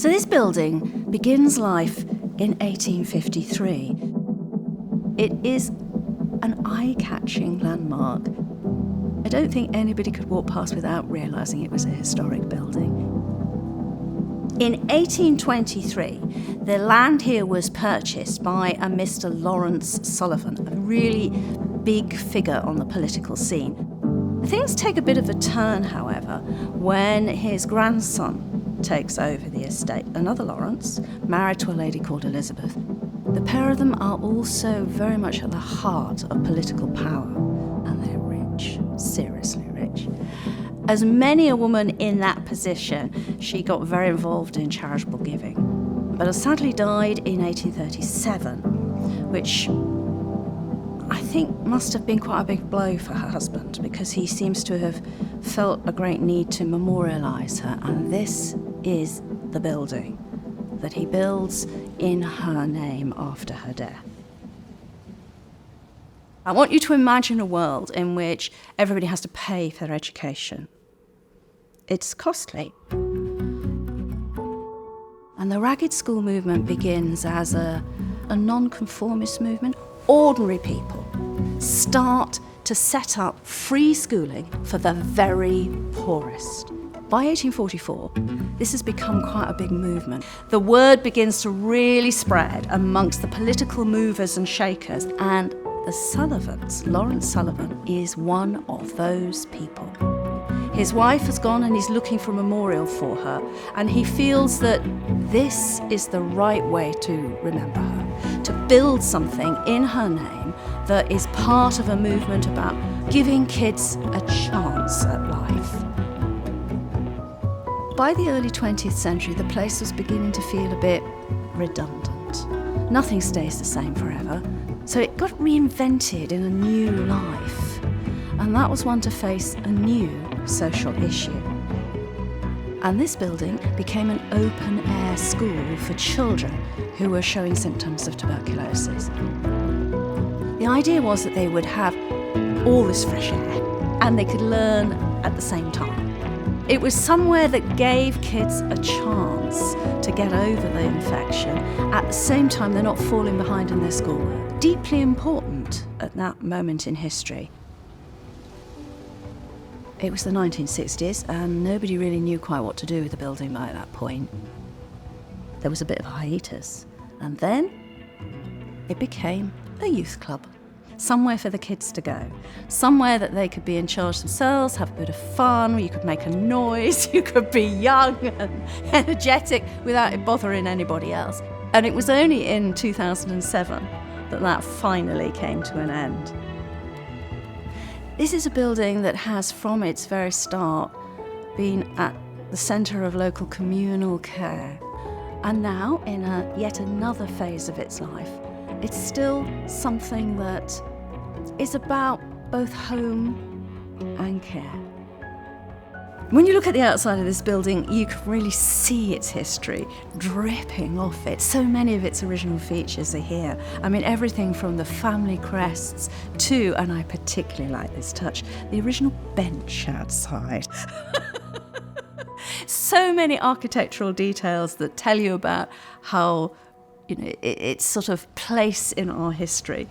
So this building begins life in 1853. It is an eye-catching landmark. I don't think anybody could walk past without realising it was a historic building. In 1823, the land here was purchased by a Mr. Laurence Sulivan, a really big figure on the political scene. Things take a bit of a turn, however, when his grandson takes over the estate. Another Laurence, married to a lady called Elizabeth. The pair of them are also very much at the heart of political power, and they're rich, seriously rich. As many a woman in that position, she got very involved in charitable giving, but sadly died in 1837, which I think must have been quite a big blow for her husband, because he seems to have felt a great need to memorialise her, and this is the building that he builds in her name after her death. I want you to imagine a world in which everybody has to pay for their education. It's costly. And the Ragged School movement begins as a non-conformist movement. Ordinary people start to set up free schooling for the very poorest. By 1844, this has become quite a big movement. The word begins to really spread amongst the political movers and shakers, and the Sullivans, Laurence Sulivan, is one of those people. His wife has gone and he's looking for a memorial for her, and he feels that this is the right way to remember her, to build something in her name that is part of a movement about giving kids a chance at life. By the early 20th century, the place was beginning to feel a bit redundant. Nothing stays the same forever, so it got reinvented in a new life, and that was one to face a new social issue. And this building became an open-air school for children who were showing symptoms of tuberculosis. The idea was that they would have all this fresh air, and they could learn at the same time. It was somewhere that gave kids a chance to get over the infection. At the same time, they're not falling behind in their schoolwork. Deeply important at that moment in history. It was the 1960s, and nobody really knew quite what to do with the building by that point. There was a bit of a hiatus, and then it became a youth club. Somewhere for the kids to go, somewhere that they could be in charge themselves, have a bit of fun, you could make a noise, you could be young and energetic without it bothering anybody else. And it was only in 2007 that finally came to an end. This is a building that has, from its very start, been at the centre of local communal care. And now, in yet another phase of its life, it's still something that is about both home and care. When you look at the outside of this building, you can really see its history dripping off it. So many of its original features are here. I mean, everything from the family crests to, and I particularly like this touch, the original bench outside. So many architectural details that tell you about how, its sort of place in our history.